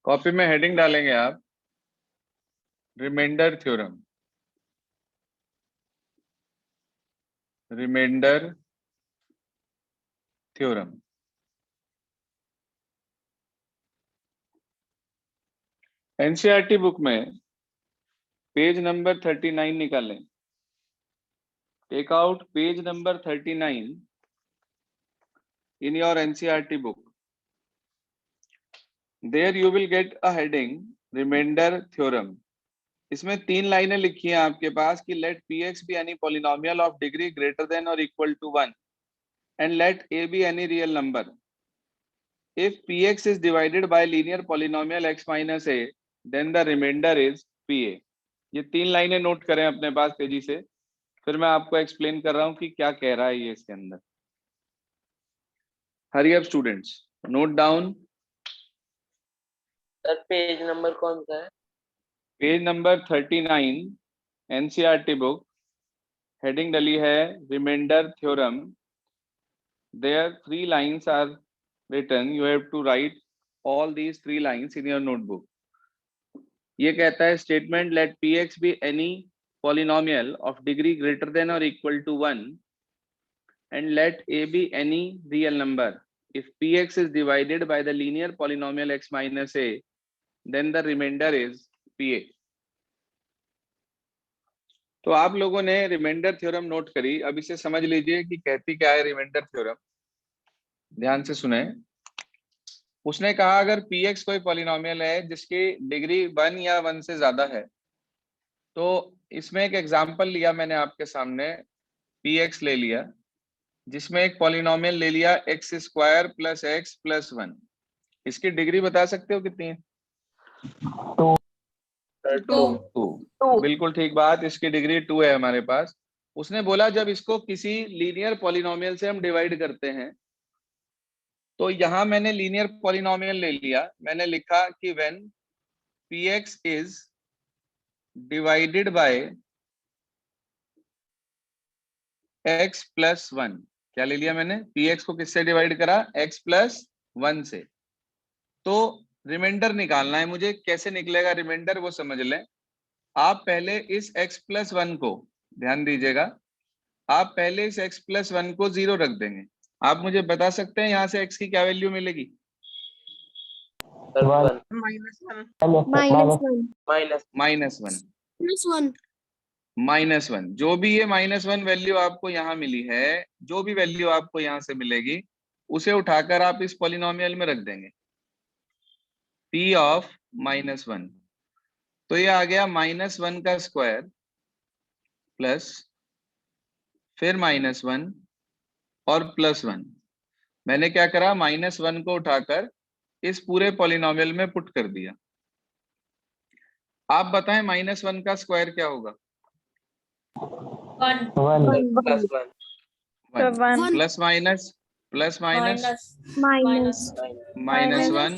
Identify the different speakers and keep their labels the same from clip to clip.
Speaker 1: Copy में heading डालेंगे आप, remainder theorem. Remainder theorem. NCERT book में पेज नंबर 39 निकालें। Take out page number 39 in your NCERT book. There you will get a heading remainder theorem. इसमें 3 लाइनें लिखी हैं आपके पास कि let px be any polynomial of degree greater than or equal to 1 and let a be any real number. If px is divided by linear polynomial x minus a, then the remainder is pa. ये 3 लाइनें note करें अपने पास तेजी से, फिर मैं आपको explain कर रहा हूं कि क्या कह रहा है ये इसके अंदर। Hurry up students, note down.
Speaker 2: Sir page number कौन सा है?
Speaker 1: Page number 39 NCERT book, heading डली है remainder theorem. There 3 lines are written, you have to write all these 3 lines in your notebook. ये कहता है statement let P X be any polynomial of degree greater than और equal to 1 and let a be any real number. If px is divided by the linear polynomial x minus a, then the remainder is pa. तो आप लोगों ने remainder theorem note करी, अब इसे समझ लीजिए कि कहती क्या है रिमाइंडर थ्योरम। ध्यान से सुने। उसने कहा अगर px कोई पॉलिनोमियल है जिसकी डिग्री 1 या 1 से ज्यादा है, तो इसमें एक एग्जांपल लिया मैंने आपके सामने, px ले लिया जिसमें एक पॉलिनोमियल ले लिया x square plus x plus 1। इसकी डिग्री बता सकते हो कितनी है? 2। बिल्कुल ठीक बात, इसकी डिग्री 2 है हमारे पास। उसने बोला जब इसको किसी लीनियर पॉलिनोमियल से हम डिवाइड करते हैं, तो यहां मैंने लीनियर पॉलिनोमियल ले लिया, मैंने लिखा कि when px is divided by x plus 1। क्या ले लिया मैंने? px को किससे डिवाइड करा? x प्लस 1 से। तो रिमाइंडर निकालना है मुझे। कैसे निकलेगा रिमाइंडर वो समझ लें। आप पहले इस x प्लस 1 को, ध्यान दीजिएगा, आप पहले इस x प्लस 1 को 0 रख देंगे। आप मुझे बता सकते हैं यहाँ से x की क्या वैल्यू मिलेगी? -1। जो भी ये -1 वैल्यू आपको यहाँ मिली है, जो भी वैल्यू आपको यहाँ से मिलेगी, उसे उठाकर आप इस पॉलिनोमियल में रख देंगे p ऑफ -1। तो ये आ गया -1 का स्क्वायर प्लस फिर -1 और प्लस 1। मैंने क्या करा? -1 को उठाकर इस पूरे पॉलिनोमियल में पुट कर दिया। आप बताएं -1 का स्क्वायर क्या होगा?
Speaker 2: 1
Speaker 1: प्लस माइनस -1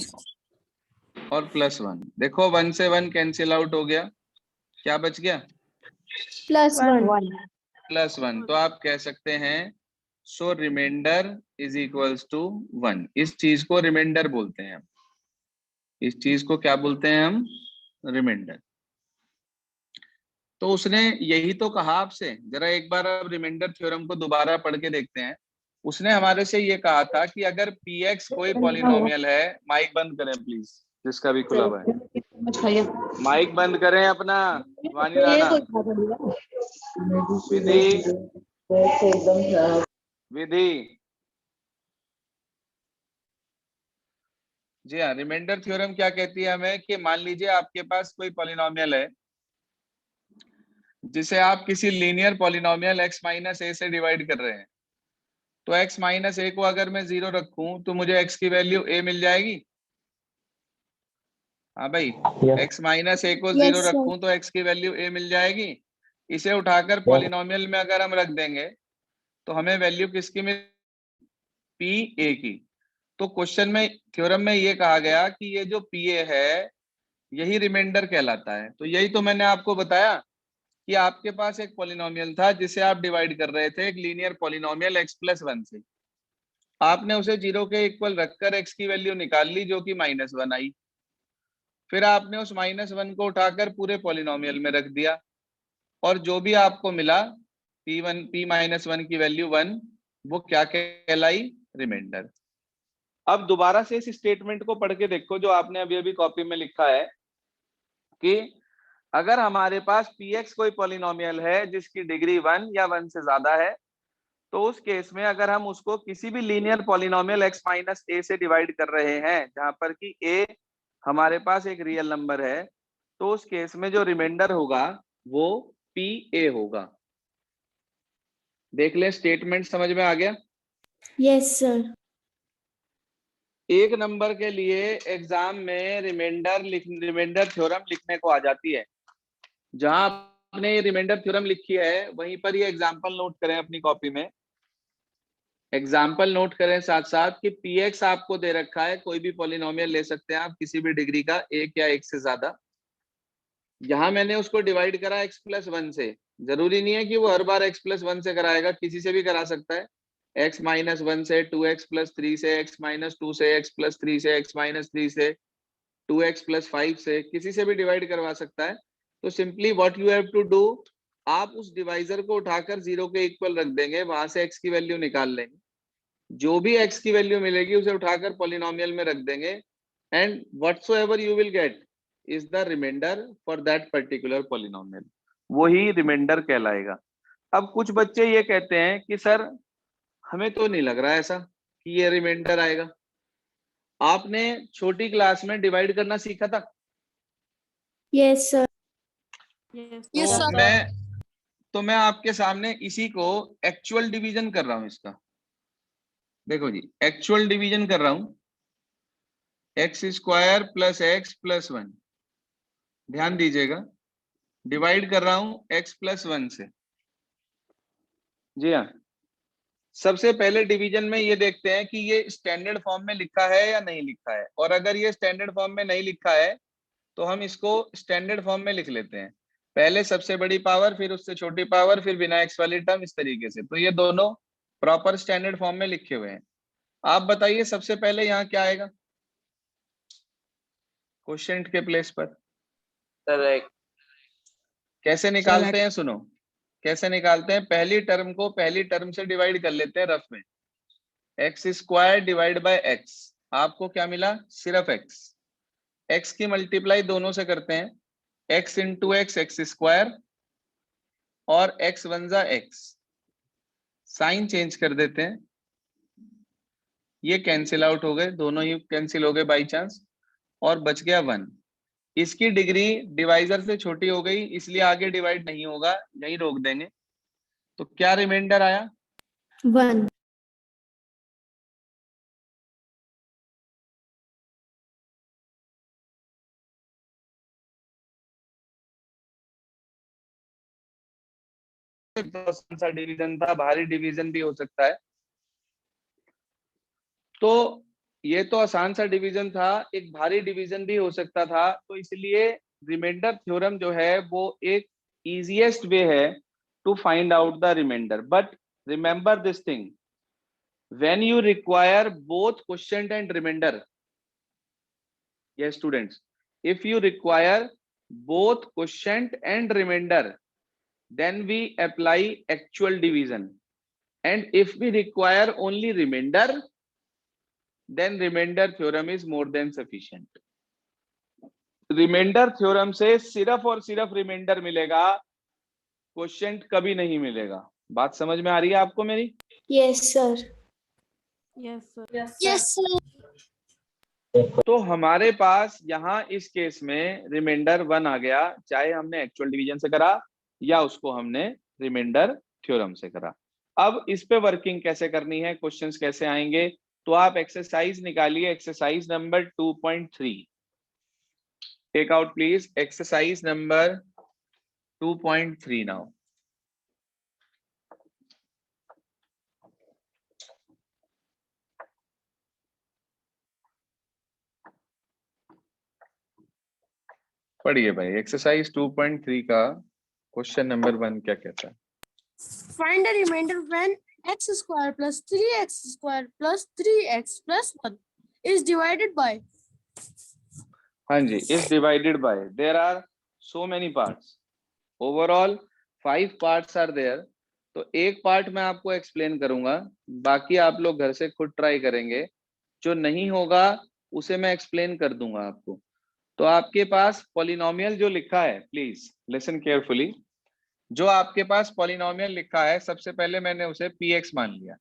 Speaker 1: और प्लस 1। देखो 1 से 1 कैंसिल आउट हो गया, क्या बच गया? +1। तो आप कह सकते हैं सो रिमाइंडर इज इक्वल्स टू 1। इस चीज को रिमाइंडर बोलते हैं हम। इस चीज को क्या बोलते हैं हम? रिमाइंडर। तो उसने यही तो कहा आपसे। जरा एक बार अब रिमाइंडर थ्योरम को दोबारा पढ़ के देखते हैं। उसने हमारे से ये कहा था कि अगर px कोई पॉलिनोमियल है, माइक बंद करें प्लीज, जिसका भी खुला हुआ है माइक बंद करें अपना। वानी राणा, विधि जी हाँ। रिमाइंडर थ्योरम क्या कहती है हमें कि मान लीजिए आपके पास कोई पॉलिनोमियल है जिसे आप किसी लीनियर पॉलिनोमियल x माइनस ए से डिवाइड कर रहे हैं। तो x माइनस ए को अगर मैं 0 रखूं तो मुझे x की वैल्यू a मिल जाएगी। हाँ भाई, x माइनस ए को 0 रखूं तो x की वैल्यू a मिल जाएगी। इसे उठाकर पॉलिनोमियल में अगर हम रख देंगे तो हमें वैल्यू किसकी मिल? p a की। तो क्वेश्चन में, थ्योरम में ये कहा गया कि ये जो p a है यही रिमाइंडर कहलाता है। तो यही तो मैंने आपको बताया कि आपके पास एक पॉलिनोमियल था जिसे आप डिवाइड कर रहे थे एक लीनियर पॉलिनोमियल x प्लस 1 से। आपने उसे 0 के इक्वल रखकर x की वैल्यू निकाल ली जो कि -1 आई। फिर आपने उस -1 को उठाकर पूरे पॉलिनोमियल में रख दिया और जो भी आपको मिला p-1 की वैल्यू 1, वो क्या कहलाई? रिमाइंडर। अब दोबारा से इस स्टेटमेंट को पढ़ के देखो जो आपने अभी अभी कॉपी में लिखा है कि अगर हमारे पास px कोई पॉलिनोमियल है जिसकी डिग्री 1 या 1 से ज्यादा है, तो उस केस में अगर हम उसको किसी भी लीनियर पॉलिनोमियल x माइनस ए से डिवाइड कर रहे हैं, जहां पर कि a हमारे पास एक रियल नंबर है, तो उस केस में जो रिमाइंडर होगा वो pa होगा। देख ले, स्टेटमेंट समझ में आ गया?
Speaker 3: Yes sir.
Speaker 1: एक नंबर के लिए एग्जाम में रिमाइंडर थ्योरम लिखने को आ जाती है। जहां आपने रिमाइंडर थ्योरम लिखी है वहीं पर ये एग्जांपल नोट करें अपनी कॉपी में। एग्जाम्पल नोट करें साथ साथ कि px आपको दे रखा है, कोई भी पॉलिनोमियल ले सकते हैं आप किसी भी डिग्री का, एक या एक से ज्यादा। यहां मैंने उसको डिवाइड करा x प्लस 1 से। जरूरी नहीं है कि वो हर बार x प्लस 1 से कराएगा, किसी से भी करा सकता है। x माइनस 1 से, 2x प्लस 3 से, x माइनस 2 से, x प्लस 3 से, x माइनस 3 से, 2x प्लस 5 से, किसी से भी डिवाइड करवा सकता है। तो simply what you have to do, आप उस डिवाइजर को उठाकर 0 के इक्वल रख देंगे, वहां से x की वैल्यू निकाल लेंगे। जो भी x की वैल्यू मिलेगी उसे उठाकर पॉलिनोमियल में रख देंगे, and whatsoever you will get is the remainder for that particular polynomial, वही रिमाइंडर कहलाएगा। अब कुछ बच्चे ये कहते हैं कि सर हमें तो नहीं लग रहा ऐसा कि ये रिमाइंडर आएगा। आपने छोटी क्लास में डिवाइड करना सीखा था?
Speaker 3: Yes sir.
Speaker 1: तो मैं आपके सामने इसी को एक्चुअल डिवीजन कर रहा हूं इसका। देखो जी, एक्चुअल डिवीजन कर रहा हूं, x square plus x plus 1, ध्यान दीजिएगा, डिवाइड कर रहा हूं x प्लस 1 से। जी हाँ, सबसे पहले डिवीजन में ये देखते हैं कि ये स्टैंडर्ड फॉर्म में लिखा है या नहीं लिखा है, और अगर ये स्टैंडर्ड फॉर्म में नहीं लिखा है तो हम इसको स्टैंडर्ड फॉर्म में लिख लेते हैं। पहले सबसे बड़ी पावर, फिर उससे छोटी पावर, फिर बिना एक्स वाली टर्म, इस तरीके से। तो ये दोनों प्रॉपर स्टैंडर्ड फॉर्म में लिखे हुए हैं। आप बताइए सबसे पहले यहाँ क्या आएगा क्वोशिएंट के प्लेस पर?
Speaker 2: करेक्ट।
Speaker 1: कैसे निकालते हैं? सुनो, कैसे निकालते हैं। पहली टर्म को पहली टर्म से डिवाइड कर लेते हैं रफ में। X square divide by x, आपको क्या मिला? सिर्फ एक्स। एक्स की मल्टीप्लाई दोनों से करते हैं, x into x, x square, और एक्स वन जा एक्स। साइन चेंज कर देते हैं, ये कैंसिल आउट हो गए, दोनों ही कैंसिल हो गए बाई चांस, और बच गया 1। इसकी डिग्री डिवाइजर से छोटी हो गई, इसलिए आगे डिवाइड नहीं होगा, यही रोक देंगे। तो क्या रिमाइंडर आया?
Speaker 3: 1।
Speaker 1: आसान सा डिवीजन था, भारी डिवीजन भी हो सकता है। तो ये तो आसान सा डिवीजन था, एक भारी डिवीजन भी हो सकता था। तो इसलिए रिमाइंडर थ्योरम जो है वो एक इजीएस्ट वे है to find out the remainder. But remember this thing, when you require both quotient and remainder, yes students, if you require both quotient and remainder, then we apply actual division, and if we require only remainder, then remainder theorem is more than sufficient. Remainder theorem से सिर्फ और सिर्फ reminder मिलेगा, quotient कभी नहीं मिलेगा। बात समझ में आ रही है आपको मेरी?
Speaker 3: Yes sir.
Speaker 4: Yes sir.
Speaker 1: तो हमारे पास यहाँ इस केस में रिमाइंडर 1 आ गया, चाहे हमने एक्चुअल डिवीजन से करा या उसको हमने रिमाइंडर थ्योरम से करा। अब इस पे वर्किंग कैसे करनी है, क्वेश्चंस कैसे आएंगे, तो आप एक्सरसाइज निकालिए, exercise number 2.3। Take out please exercise number 2.3 now. पढ़िए भाई, एक्सरसाइज 2.3 का क्वेश्चन नंबर 1 क्या कहता है?
Speaker 4: Find the remainder when x square plus 3x square plus 3x plus 1 is divided by।
Speaker 1: हाँ जी, is divided by, there are so many parts, overall 5 parts are there. तो एक part मैं आपको explain करूंगा, बाकी आप लोग घर से खुद ट्राई करेंगे, जो नहीं होगा उसे मैं एक्सप्लेन कर दूंगा आपको। तो आपके पास पॉलिनोमियल जो लिखा है, प्लीज लिसन केयरफुली, जो आपके पास पॉलिनोमियल लिखा है, सबसे पहले मैंने उसे px मान लिया।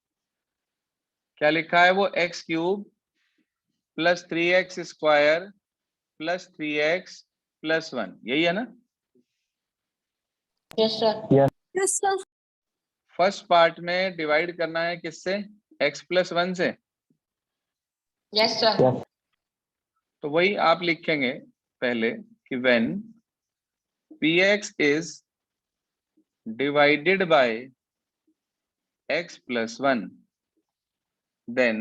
Speaker 1: क्या लिखा है वो? x cube plus 3x square plus 3x plus 1, यही है ना?
Speaker 2: Yes, sir.
Speaker 4: Yes, sir.
Speaker 1: First part में डिवाइड करना है किससे? x प्लस 1 से।
Speaker 2: Yes, sir.
Speaker 1: तो वही आप लिखेंगे पहले कि when px is divided by x plus 1, then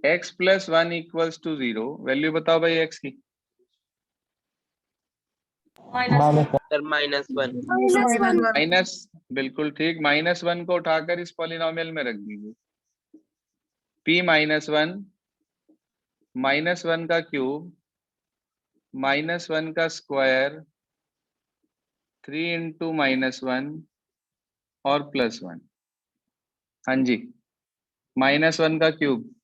Speaker 1: x plus 1 equals to 0। Value बताओ भाई x की।
Speaker 2: Sir, -1.
Speaker 4: -1.
Speaker 1: माइनस, बिल्कुल ठीक, -1 को उठाकर इस पॉलिनोमियल में रख दीजिए। p -1, -1 का क्यूब, -1 का स्क्वायर, 3 इंटू -1 और +1। हाँ जी, -1 का क्यूब,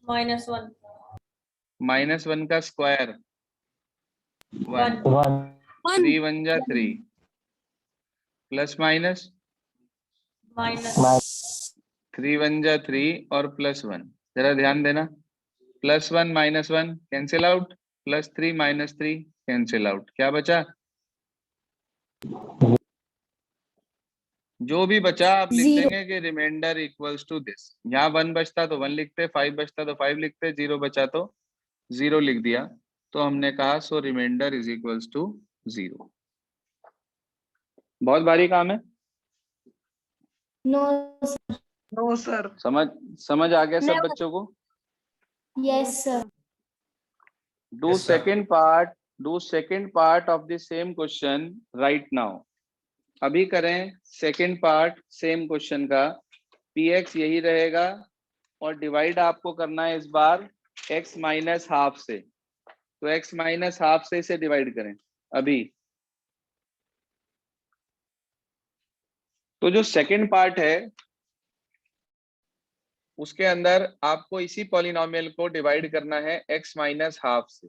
Speaker 2: -1.
Speaker 1: -1 का स्क्वायर 1,
Speaker 4: 1.
Speaker 1: 3 1 जा 3, प्लस माइनस
Speaker 2: -.
Speaker 1: 3 1 जा 3 और +1। जरा ध्यान देना, +1 -1 कैंसिल आउट, +3 -3 कैंसिल आउट, क्या बचा? जो भी बचा आप लिख
Speaker 3: Zero.
Speaker 1: देंगे कि रिमाइंडर इक्वल्स टू दिस। यहाँ 1 बचता तो 1 लिखते, 5 बचता तो 5 लिखते, 0 बचा तो 0 लिख दिया। तो हमने कहा सो रिमाइंडर इज इक्वल्स टू 0। बहुत भारी काम है।
Speaker 3: No,
Speaker 2: No, sir.
Speaker 1: समझ आ गया सब
Speaker 4: Never.
Speaker 1: बच्चों को?
Speaker 3: yes, sir.
Speaker 1: Do
Speaker 5: Yes, sir.
Speaker 1: second part of the same question right now। अभी करें सेकंड पार्ट सेम क्वेश्चन का। px यही रहेगा और डिवाइड आपको करना है इस बार x माइनस हाफ से। तो x माइनस हाफ से इसे डिवाइड करें अभी। तो जो सेकंड पार्ट है उसके अंदर आपको इसी पॉलिनोमियल को डिवाइड करना है x माइनस हाफ से।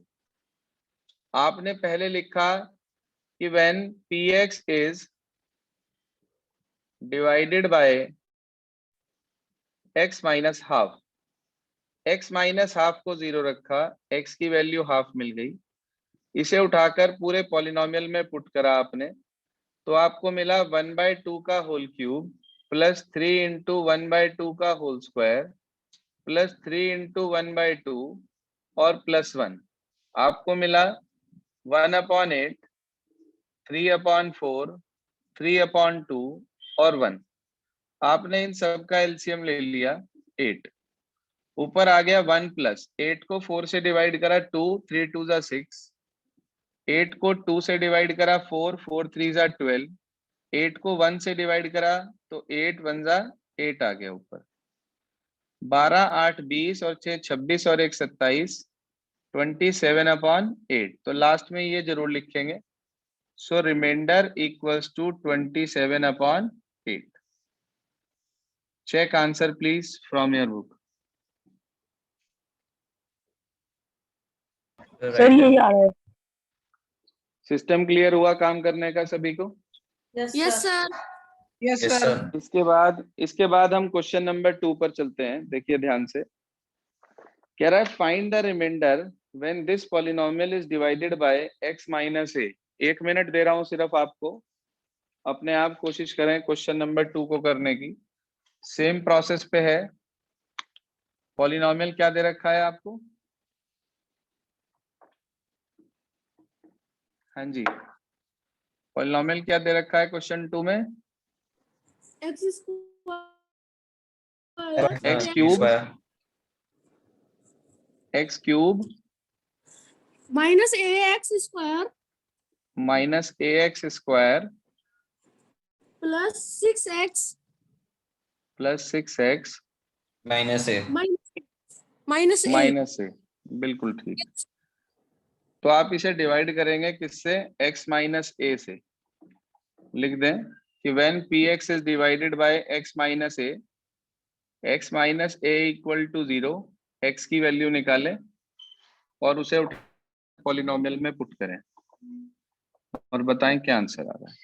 Speaker 1: आपने पहले लिखा कि when px is divided by x minus half, x minus half को 0 रखा, x की वैल्यू हाफ मिल गई, इसे उठाकर पूरे पॉलिनोमियल में पुट करा आपने, तो आपको मिला 1/2 का होल क्यूब प्लस 3 इंटू 1/2 का होल स्क्वायर प्लस 3 इंटू 1/2 और +1। आपको मिला 1/8, 3/4, 3/2 और 1। आपने इन सब का एलसीएम ले लिया 8। ऊपर आ गया 1 प्लस 8 को 4 से डिवाइड करा 2, 3 2 जा 6, 8 को 2 से डिवाइड करा 4, 4 3 जा 12, 8 को 1 से डिवाइड करा तो 8 1 जा 8 आ गया ऊपर, 12 8 20 और 6 26 और 1 27, 27/8। तो लास्ट में ये जरूर लिखेंगे, so remainder equals to 27/8। Check answer please from your book.
Speaker 5: Sir यही आ रहा है।
Speaker 1: सिस्टम क्लियर हुआ काम करने का सभी को?
Speaker 4: Yes, sir.
Speaker 2: Yes,
Speaker 5: Yes,
Speaker 2: sir.
Speaker 5: sir.
Speaker 1: इसके बाद हम क्वेश्चन नंबर 2 पर चलते हैं। देखिए ध्यान से, कह रहा है find the remainder when this polynomial is divided by x minus a। 1 minute दे रहा हूं सिर्फ आपको, अपने आप कोशिश करें क्वेश्चन नंबर 2 को करने की। सेम प्रोसेस पे है। पॉलिनोमियल क्या दे रखा है आपको? हाँ जी, पॉलिनोमियल क्या दे रखा है क्वेश्चन 2 में?
Speaker 4: X square.
Speaker 1: x cube, x cube
Speaker 4: -ax square
Speaker 1: minus ax square
Speaker 4: plus 6x
Speaker 1: plus 6x
Speaker 5: -a।
Speaker 4: minus a.
Speaker 1: Minus A. बिल्कुल ठीक। तो आप इसे डिवाइड करेंगे किससे, x माइनस ए से। लिख दें कि when px is divided by x minus A, x minus A equal to 0, x की वैल्यू निकालें और उसे पॉलिनोमियल में पुट करें और बताएं क्या आंसर आ रहा है।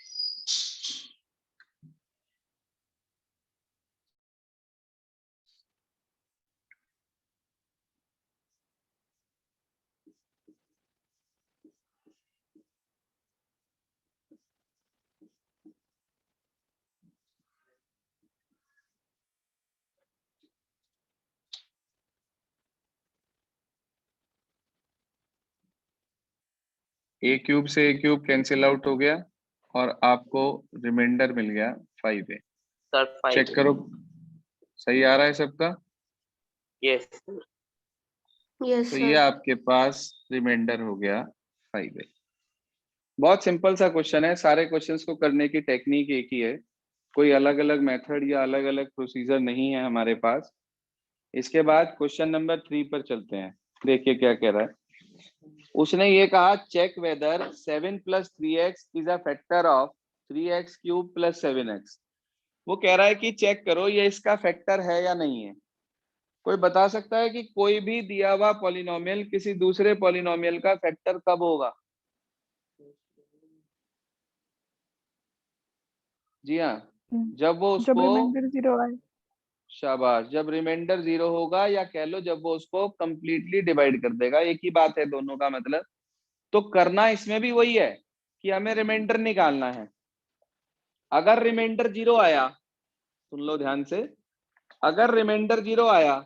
Speaker 1: ए क्यूब से ए क्यूब कैंसिल आउट हो गया और आपको रिमाइंडर मिल गया 5a।
Speaker 2: सर 5
Speaker 1: चेक करो सही आ रहा है सबका।
Speaker 2: यस
Speaker 3: Yes,
Speaker 1: तो ये
Speaker 3: sir.
Speaker 1: आपके पास रिमाइंडर हो गया 5a। बहुत सिंपल सा क्वेश्चन है, सारे क्वेश्चंस को करने की टेक्निक एक ही है, कोई अलग अलग मेथड या अलग अलग प्रोसीजर नहीं है हमारे पास। इसके बाद क्वेश्चन नंबर 3 पर चलते हैं। देखिए क्या कह रहा है। उसने ये कहा check whether 7 plus 3x is a factor of 3x cube plus 7x। वो कह रहा है कि चेक करो ये इसका फैक्टर है या नहीं है। कोई बता सकता है कि कोई भी दिया हुआ पॉलिनोमियल किसी दूसरे पॉलिनोमियल का फैक्टर कब होगा? जी हाँ, जब वो
Speaker 5: जब
Speaker 1: उसको,
Speaker 5: रिमाइंडर 0 आए।
Speaker 1: शाबाश, जब रिमाइंडर 0 होगा, या कह लो जब वो उसको कंप्लीटली डिवाइड कर देगा, एक ही बात है दोनों का मतलब। तो करना इसमें भी वही है कि हमें रिमाइंडर निकालना है। अगर रिमाइंडर 0 आया, सुन लो ध्यान से, अगर रिमाइंडर 0 आया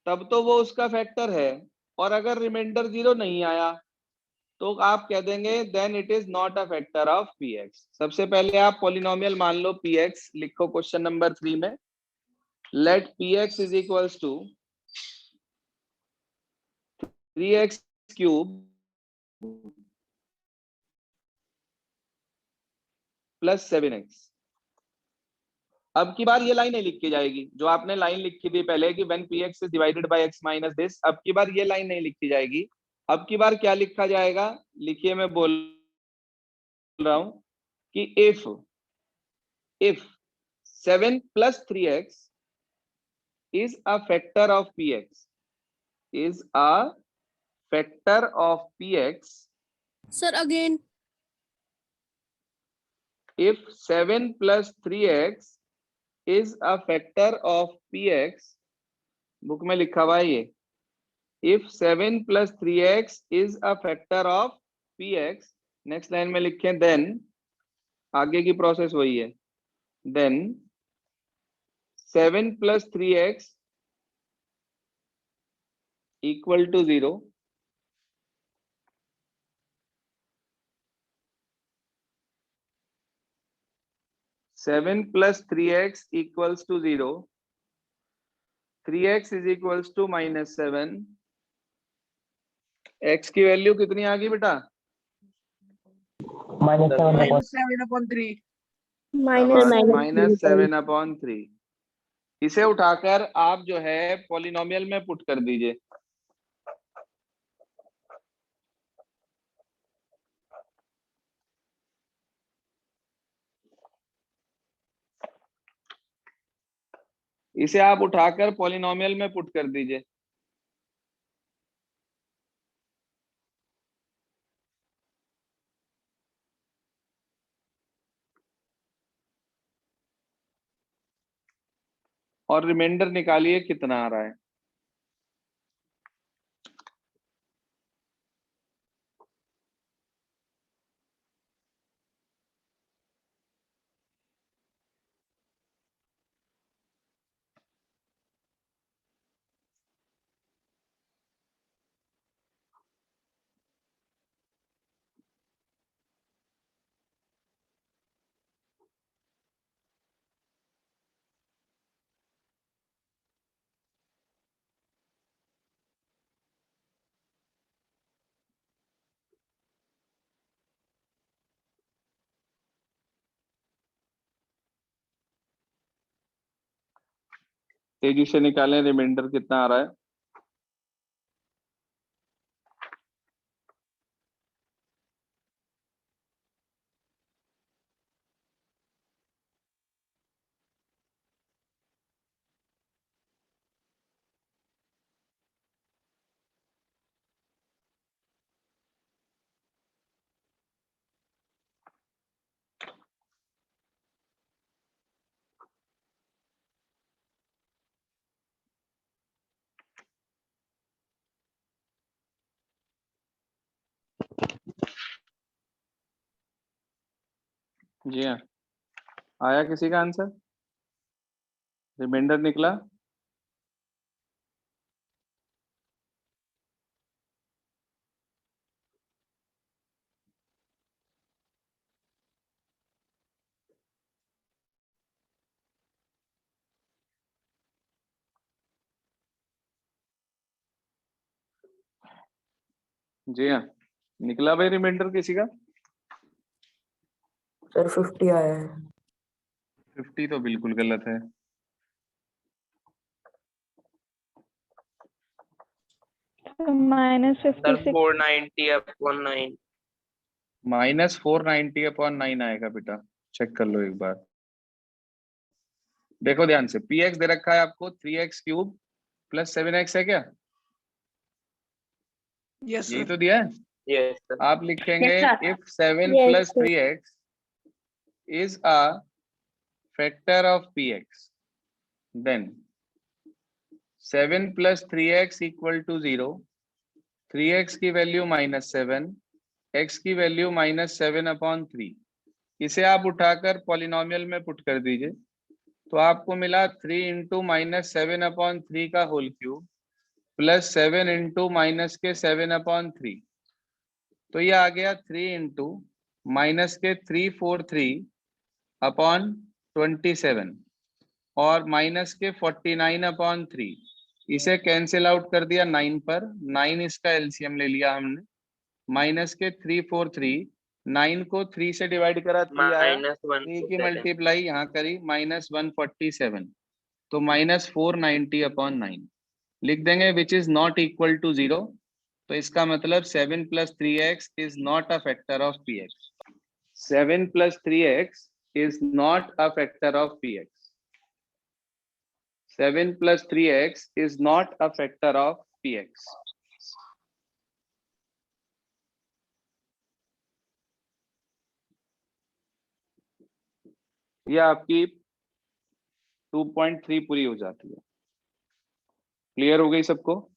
Speaker 1: तब तो वो उसका फैक्टर है, और अगर रिमाइंडर 0 नहीं आया तो आप कह देंगे then it is not a factor of px। सबसे पहले आप पॉलिनोमियल मान लो px, लिखो क्वेश्चन नंबर 3 में, let px is equals to 3x cube plus 7x। अब की बार ये लाइन नहीं लिखी जाएगी, जो आपने लाइन लिखी थी पहले कि when px is divided by x minus this, अब की बार ये लाइन नहीं लिखी जाएगी। अब की बार क्या लिखा जाएगा, लिखिए, मैं बोल रहा हूं कि if 7 plus 3x is a factor of px, is a factor of px,
Speaker 4: Sir, again.
Speaker 1: if 7 plus 3x is a factor of px, book में लिखा हुआ है ये, if 7 plus 3x is a factor of px, next line में लिखें then, आगे की process वही है, then 7 plus 3x equal to 0, 7 plus 3x equals to 0, 3x is equals to minus 7, x की वैल्यू कितनी आ गई बेटा?
Speaker 2: -7/3
Speaker 1: -7/3। इसे उठाकर आप जो है पॉलिनोमियल में पुट कर दीजिए। इसे आप उठाकर पॉलिनोमियल में पुट कर दीजिए। और रिमाइंडर निकालिए कितना आ रहा है। तेजी से निकालें, रिमाइंडर कितना आ रहा है। जी हाँ, आया किसी का आंसर? रिमाइंडर निकला? जी हाँ, निकला भाई रिमाइंडर किसी का?
Speaker 5: सर 50 आया है।
Speaker 1: 50 तो बिल्कुल गलत है।
Speaker 2: Sir 490 upon 9.
Speaker 1: -490/9 आएगा बेटा, चेक कर लो एक बार। देखो ध्यान से, px दे रखा है आपको 3x³ + 7x है क्या?
Speaker 4: Yes,
Speaker 1: यही
Speaker 4: sir.
Speaker 1: तो दिया है।
Speaker 2: Yes, sir.
Speaker 1: आप लिखेंगे
Speaker 5: Yes, sir.
Speaker 1: if 7
Speaker 3: Yes,
Speaker 1: + 3x is a factor of px, then 7 + 3x = 0, 3x की वैल्यू -7, x की वैल्यू -7/3। इसे आप उठाकर पॉलिनोमियल में पुट कर दीजिए, तो आपको मिला 3 × -7/3 का होल क्यूब + 7 × -7/3। तो ये आ गया 3 × -343/27 और -49/3। इसे कैंसिल आउट कर दिया 9 पर, 9 इसका एलसीएम ले लिया हमने, -343, 9 को 3 से डिवाइड करा 3 आया, 3 की
Speaker 2: -147.
Speaker 1: मल्टीप्लाई यहाँ करी -147, तो -490/9 लिख देंगे, which is not equal to 0। तो इसका मतलब 7 + 3x is not a factor of px। 7 + 3x is not a factor of px. 7 + 3x is not a factor of px. ये आपकी 2.3 पूरी हो जाती है। क्लियर हो गई सबको?